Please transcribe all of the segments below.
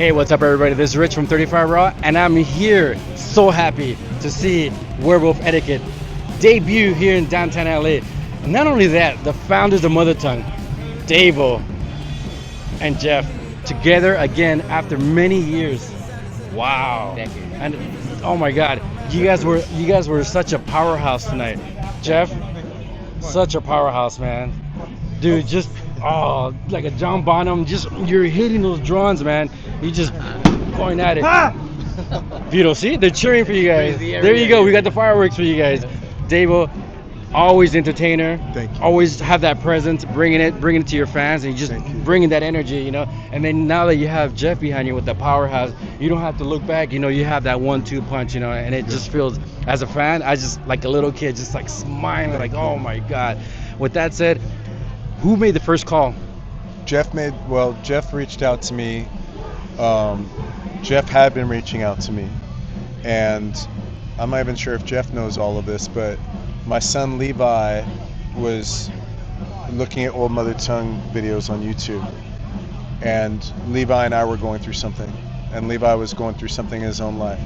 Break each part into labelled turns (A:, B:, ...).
A: Hey, what's up, everybody? This is Rich from 35 Raw, and I'm here so happy to see Werewolf Etiquette debut here in downtown LA. And not only that, the founders of Mother Tongue, DAVO and GEOF, together again after many years. Wow. And oh my God, you guys were such a powerhouse tonight. GEOF, such a powerhouse, man. Dude, just like a John Bonham, just you're hitting those drums, man. You just going at it. Vito, see, they're cheering for you guys. There you go. We got the fireworks for you guys. DAVO, always entertainer.
B: Thank you.
A: Always have that presence, bringing it to your fans, and just bringing that energy, you know. And then now that you have GEOF behind you with the powerhouse, you don't have to look back. You know, you have that 1-2 punch, you know, and it just feels, as a fan, I just like a little kid, just like smiling, like, oh my God. With that said, who made the first call?
B: GEOF reached out to me. GEOF had been reaching out to me, and I'm not even sure if GEOF knows all of this, but my son Levi was looking at old Mother Tongue videos on YouTube, and Levi and I were going through something, and Levi was going through something in his own life.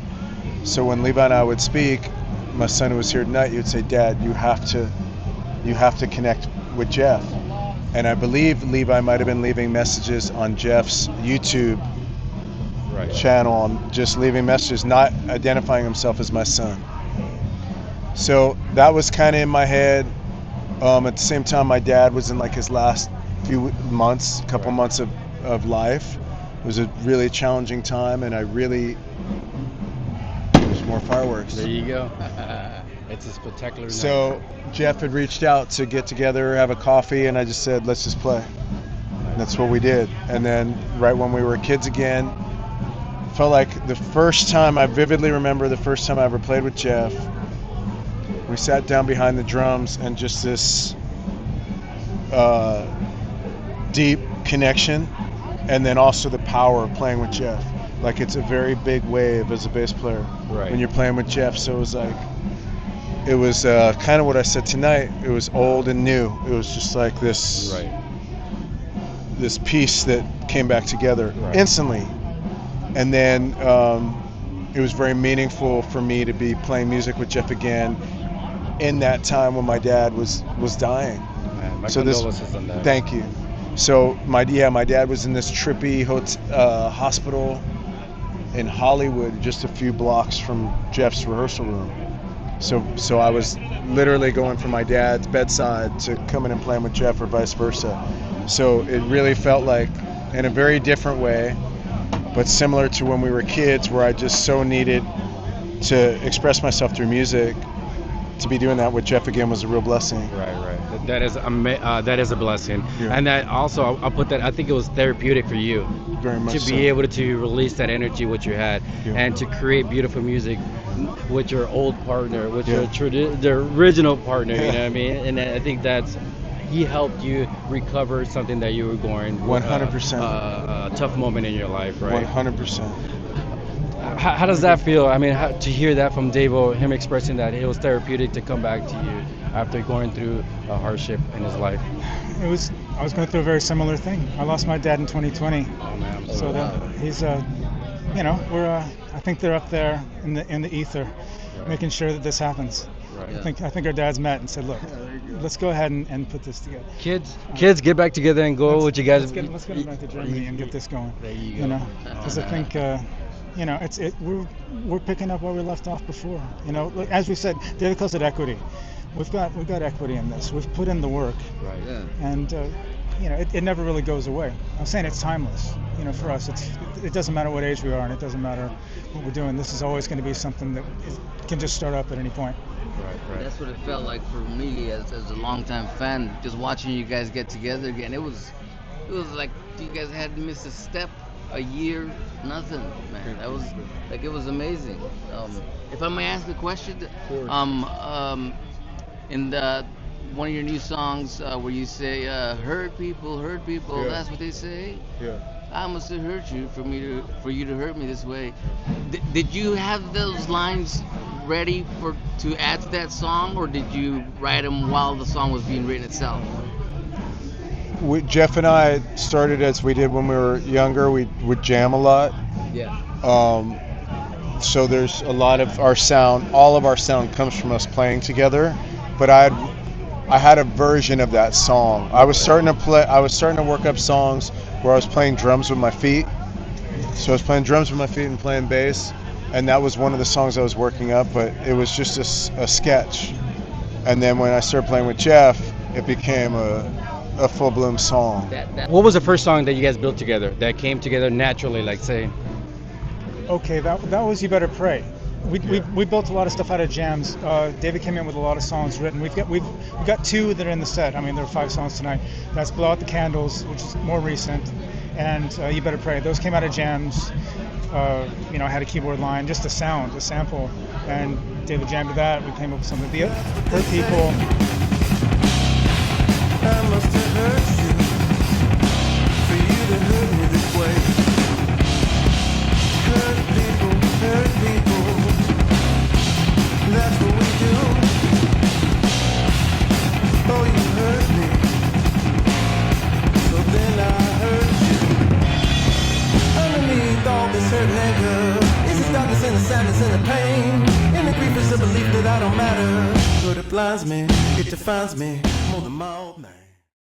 B: So when Levi and I would speak, my son who was here tonight, he would say, "Dad, you have to connect with GEOF." And I believe Levi might have been leaving messages on GEOF's YouTube channel, just leaving messages, not identifying himself as my son. So that was kind of in my head. At the same time, my dad was in like his last few months, couple months of life. It was a really challenging time, and there's more fireworks.
A: There you go. It's a spectacular night.
B: So GEOF had reached out to get together, have a coffee, and I just said, let's just play. And that's what we did. And then right when we were kids again, felt like the first time, I vividly remember the first time I ever played with GEOF. We sat down behind the drums, and just this deep connection, and then also the power of playing with GEOF. Like, it's a very big wave as a bass player when you're playing with GEOF. So it was kind of what I said tonight. It was old and new. It was just like this piece that came back together instantly. And then it was very meaningful for me to be playing music with GEOF again in that time when my dad was dying.
A: Man, my condolences on that.
B: Thank you. So my dad was in this trippy hospital in Hollywood, just a few blocks from GEOF's rehearsal room. So I was literally going from my dad's bedside to coming and playing with GEOF, or vice versa. So it really felt like, in a very different way, but similar to when we were kids, where I just so needed to express myself through music, to be doing that with GEOF again was a real blessing.
A: Right. That is a blessing. Yeah. And that also, I'll put that, I think it was therapeutic for you.
B: Very much
A: to be able to release that energy what you had, and to create beautiful music with your old partner, with the original partner, you know what I mean? And I think he helped you recover something that you were going
B: 100%.
A: A tough moment in your life, right?
B: 100%.
A: How does that feel? I mean, to hear that from DAVO, him expressing that it was therapeutic to come back to you after going through a hardship in his life.
C: I was going through a very similar thing. I lost my dad in 2020.
A: Oh man!
C: So he's I think they're up there in the ether, making sure that this happens. Right. I think our dads met and said, look, let's go ahead and put this together.
A: Kids, get back together and go with you guys.
C: Let's get back to Germany and get this going.
A: There you go.
C: You know, because I think we're picking up where we left off before. You know, as we said, David calls it equity. We've got equity in this. We've put in the work.
A: Right. Yeah.
C: And it never really goes away. I'm saying it's timeless. You know, for us, it doesn't matter what age we are, and it doesn't matter what we're doing. This is always going to be something that can just start up at any point.
D: Right. That's what it felt like for me as a longtime fan, just watching you guys get together again. It was like you guys hadn't missed a step, a year, nothing, man. That was like, it was amazing. If I may ask a question, in one of your new songs where you say hurt people, that's what they say. I must have hurt you for you to hurt me this way. Did you have those lines ready to add to that song, or did you write them while the song was being written itself?
B: Jeff and I started as we did when we were younger. We would jam a lot.
A: Yeah.
B: So there's a lot of our sound. All of our sound comes from us playing together. But I had a version of that song. I was starting to work up songs where I was playing drums with my feet. So I was playing drums with my feet and playing bass, and that was one of the songs I was working up. But it was just a sketch. And then when I started playing with Jeff, it became a full-blown song.
A: What was the first song that you guys built together that came together naturally, like say?
C: Okay, that was You Better Pray. We built a lot of stuff out of jams. David came in with a lot of songs written. We've got 2 that are in the set. I mean, there are 5 songs tonight. That's Blow Out the Candles, which is more recent, and You Better Pray. Those came out of jams. I had a keyboard line, just a sample, and David jammed to that. We came up with something. The Hurt People.
E: I must have hurt you for you to hurt me this way. Hurt people, that's what we do. Oh, you hurt me, so then I hurt you. Underneath all this hurt and anger is the darkness and the sadness and the pain. And the grief is the belief that I don't matter. But it blinds me, it defines me more than my old name.